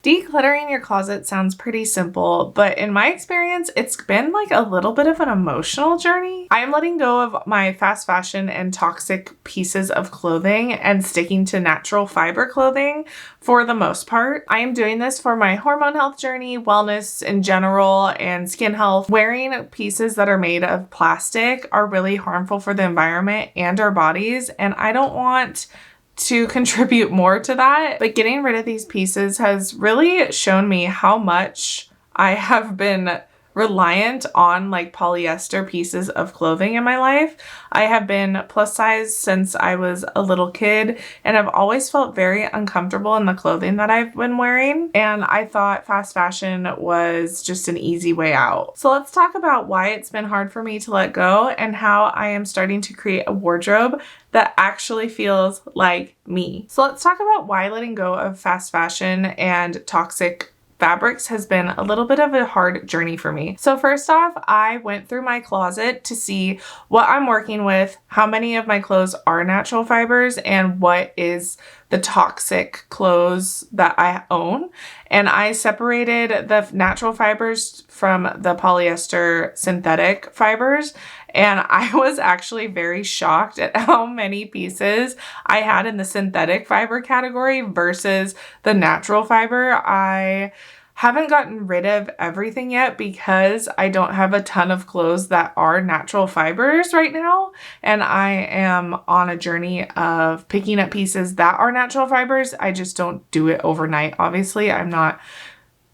Decluttering your closet sounds pretty simple, but in my experience, it's been like a little bit of an emotional journey. I am letting go of my fast fashion and toxic pieces of clothing and sticking to natural fiber clothing for the most part. I am doing this for my hormone health journey, wellness in general, and skin health. Wearing pieces that are made of plastic are really harmful for the environment and our bodies, and I don't want to contribute more to that. But getting rid of these pieces has really shown me how much I have been reliant on like polyester pieces of clothing in my life. I have been plus size since I was a little kid, and I've always felt very uncomfortable in the clothing that I've been wearing. And I thought fast fashion was just an easy way out. So let's talk about why it's been hard for me to let go and how I am starting to create a wardrobe that actually feels like me. So let's talk about why letting go of fast fashion and toxic fabrics has been a little bit of a hard journey for me. So first off, I went through my closet to see what I'm working with, how many of my clothes are natural fibers, and what is the toxic clothes that I own. And I separated the natural fibers from the polyester synthetic fibers. And I was actually very shocked at how many pieces I had in the synthetic fiber category versus the natural fiber. I haven't gotten rid of everything yet because I don't have a ton of clothes that are natural fibers right now. And I am on a journey of picking up pieces that are natural fibers. I just don't do it overnight. Obviously, I'm not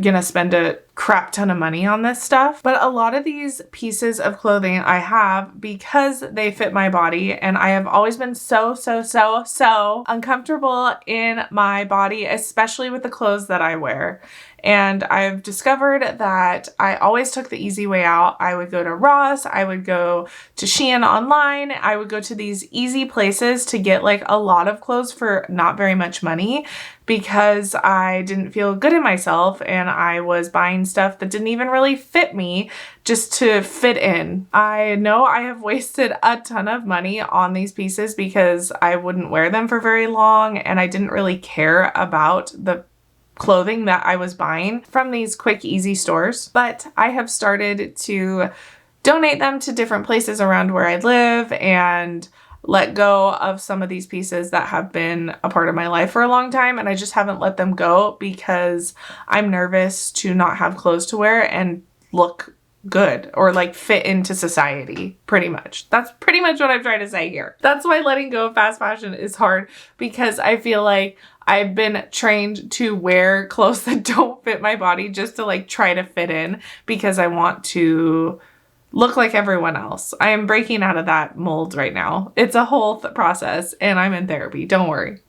gonna spend a crap ton of money on this stuff. But a lot of these pieces of clothing I have because they fit my body, and I have always been so uncomfortable in my body, especially with the clothes that I wear. And I've discovered that I always took the easy way out. I would go to Ross, I would go to Shein online, I would go to these easy places to get like a lot of clothes for not very much money because I didn't feel good in myself and I was buying stuff that didn't even really fit me just to fit in. I know I have wasted a ton of money on these pieces because I wouldn't wear them for very long and I didn't really care about the clothing that I was buying from these quick, easy stores. But I have started to donate them to different places around where I live and let go of some of these pieces that have been a part of my life for a long time. And I just haven't let them go because I'm nervous to not have clothes to wear and look good or like fit into society, pretty much. That's pretty much what I'm trying to say here. That's why letting go of fast fashion is hard, because I feel like I've been trained to wear clothes that don't fit my body just to like try to fit in because I want to look like everyone else. I am breaking out of that mold right now. It's a whole process and I'm in therapy. Don't worry.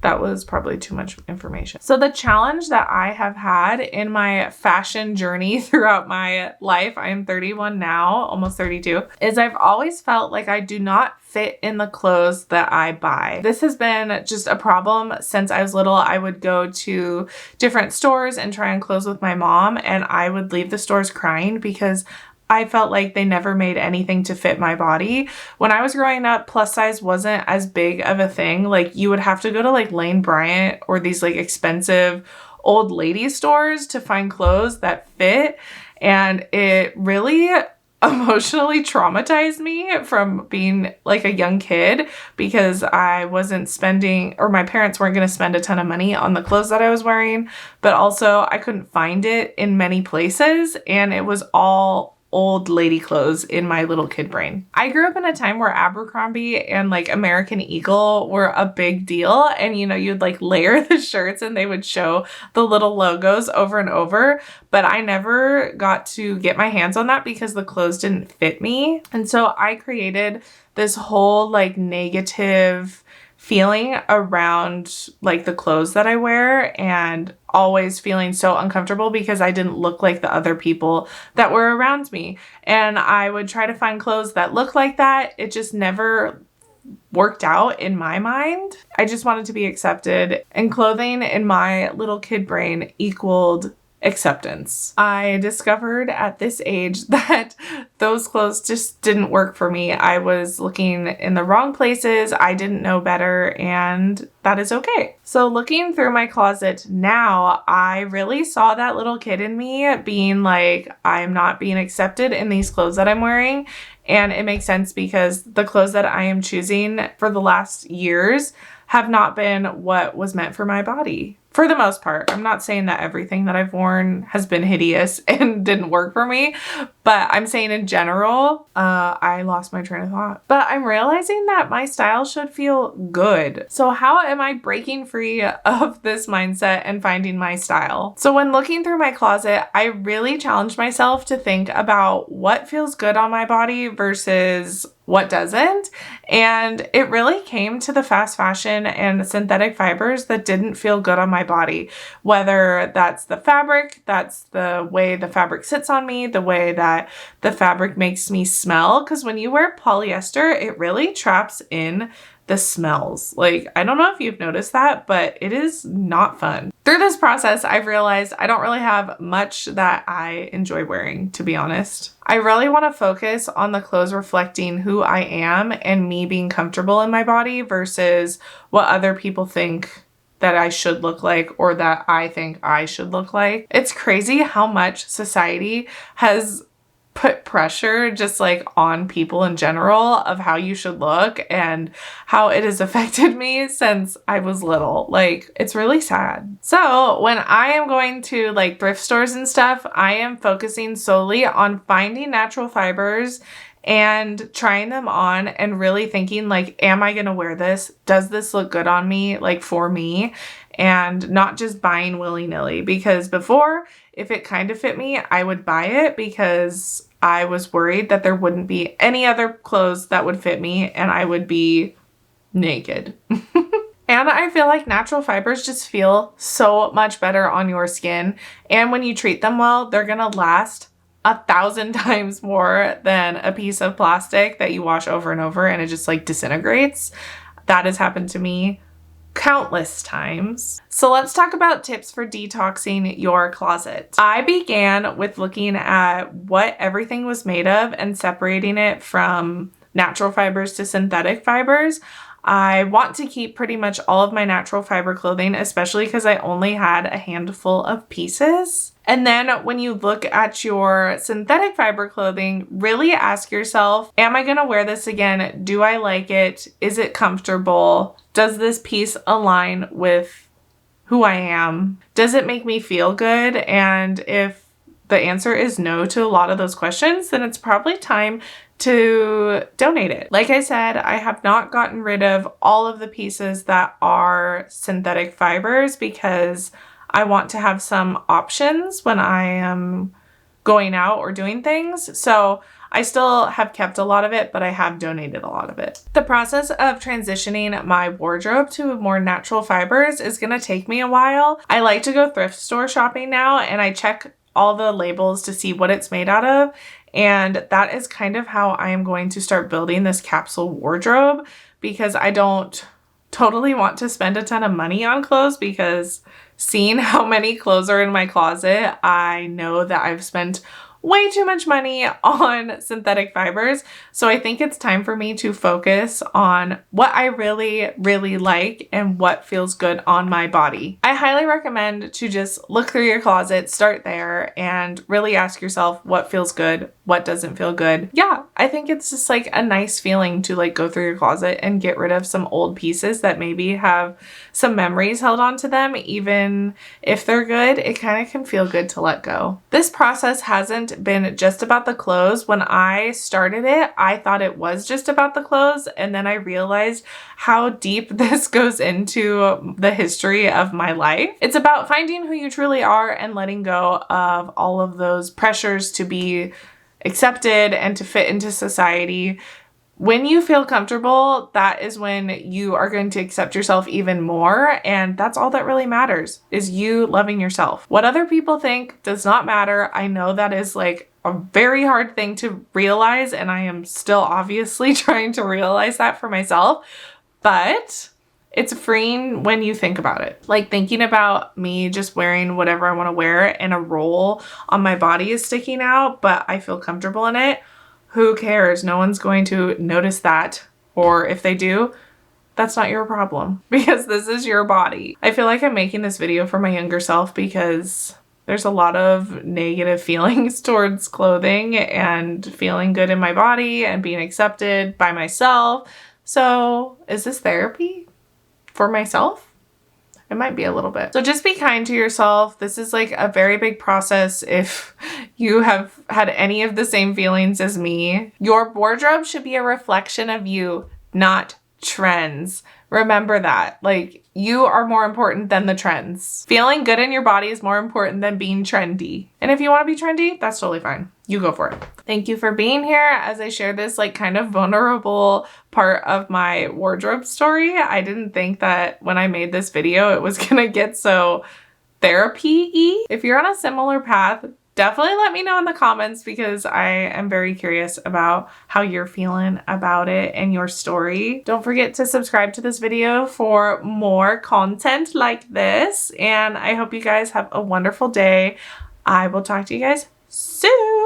That was probably too much information. So the challenge that I have had in my fashion journey throughout my life, I am 31 now, almost 32, is I've always felt like I do not fit in the clothes that I buy. This has been just a problem since I was little. I would go to different stores and try on clothes with my mom, and I would leave the stores crying because I felt like they never made anything to fit my body. When I was growing up, plus size wasn't as big of a thing. Like you would have to go to like Lane Bryant or these like expensive old lady stores to find clothes that fit. And it really emotionally traumatized me from being like a young kid because I wasn't spending, or my parents weren't going to spend a ton of money on the clothes that I was wearing, but also I couldn't find it in many places and it was all old lady clothes in my little kid brain. I grew up in a time where Abercrombie and like American Eagle were a big deal, and you know, you'd like layer the shirts and they would show the little logos over and over, but I never got to get my hands on that because the clothes didn't fit me. And so I created this whole like negative feeling around like the clothes that I wear and always feeling so uncomfortable because I didn't look like the other people that were around me. And I would try to find clothes that look like that. It just never worked out in my mind. I just wanted to be accepted, and clothing in my little kid brain equaled acceptance. I discovered at this age that those clothes just didn't work for me. I was looking in the wrong places. I didn't know better, and that is okay. So looking through my closet now, I really saw that little kid in me being like, I'm not being accepted in these clothes that I'm wearing. And it makes sense because the clothes that I am choosing for the last years have not been what was meant for my body. For the most part. I'm not saying that everything that I've worn has been hideous and didn't work for me, but I'm saying in general, I lost my train of thought. But I'm realizing that my style should feel good. So how am I breaking free of this mindset and finding my style? So when looking through my closet, I really challenged myself to think about what feels good on my body versus what doesn't. And it really came to the fast fashion and synthetic fibers that didn't feel good on my body. Whether that's the fabric, that's the way the fabric sits on me, the way that the fabric makes me smell. Because when you wear polyester, it really traps in the smells. Like, I don't know if you've noticed that, but it is not fun. Through this process, I've realized I don't really have much that I enjoy wearing, to be honest. I really want to focus on the clothes reflecting who I am and me being comfortable in my body versus what other people think that I should look like or that I think I should look like. It's crazy how much society has put pressure just like on people in general of how you should look and how it has affected me since I was little. Like, it's really sad. So when I am going to like thrift stores and stuff, I am focusing solely on finding natural fibers and trying them on and really thinking like, am I gonna wear this? Does this look good on me? Like, for me? And not just buying willy-nilly, because before, if it kind of fit me, I would buy it because I was worried that there wouldn't be any other clothes that would fit me and I would be naked. And I feel like natural fibers just feel so much better on your skin. And when you treat them well, they're gonna last 1,000 times more than a piece of plastic that you wash over and over and it just like disintegrates. That has happened to me countless times. So let's talk about tips for detoxing your closet. I began with looking at what everything was made of and separating it from natural fibers to synthetic fibers. I want to keep pretty much all of my natural fiber clothing, especially because I only had a handful of pieces. And then when you look at your synthetic fiber clothing, really ask yourself, am I going to wear this again? Do I like it? Is it comfortable? Does this piece align with who I am? Does it make me feel good? And if the answer is no to a lot of those questions, then it's probably time to donate it. Like I said, I have not gotten rid of all of the pieces that are synthetic fibers because I want to have some options when I am going out or doing things. So I still have kept a lot of it, but I have donated a lot of it. The process of transitioning my wardrobe to more natural fibers is going to take me a while. I like to go thrift store shopping now, and I check all the labels to see what it's made out of. And that is kind of how I am going to start building this capsule wardrobe, because I don't totally want to spend a ton of money on clothes, because seeing how many clothes are in my closet, I know that I've spent way too much money on synthetic fibers. So I think it's time for me to focus on what I really, really like and what feels good on my body. I highly recommend to just look through your closet, start there, and really ask yourself what feels good, what doesn't feel good. Yeah, I think it's just like a nice feeling to like go through your closet and get rid of some old pieces that maybe have some memories held onto them. Even if they're good, it kind of can feel good to let go. This process hasn't been just about the clothes. When I started it, I thought it was just about the clothes, and then I realized how deep this goes into the history of my life. It's about finding who you truly are and letting go of all of those pressures to be accepted and to fit into society. When you feel comfortable, that is when you are going to accept yourself even more. And that's all that really matters, is you loving yourself. What other people think does not matter. I know that is like a very hard thing to realize, and I am still obviously trying to realize that for myself. But It's freeing when you think about it. Like thinking about me just wearing whatever I want to wear and a roll on my body is sticking out, but I feel comfortable in it. Who cares? No one's going to notice that. Or if they do, that's not your problem because this is your body. I feel like I'm making this video for my younger self because there's a lot of negative feelings towards clothing and feeling good in my body and being accepted by myself. So is this therapy for myself? It might be a little bit. So just be kind to yourself. This is like a very big process if you have had any of the same feelings as me. Your wardrobe should be a reflection of you, not trends. Remember that. Like, you are more important than the trends. Feeling good in your body is more important than being trendy. And if you want to be trendy, that's totally fine. You go for it. Thank you for being here as I share this like kind of vulnerable part of my wardrobe story. I didn't think that when I made this video, it was gonna get so therapy-y. If you're on a similar path, definitely let me know in the comments because I am very curious about how you're feeling about it and your story. Don't forget to subscribe to this video for more content like this. And I hope you guys have a wonderful day. I will talk to you guys soon.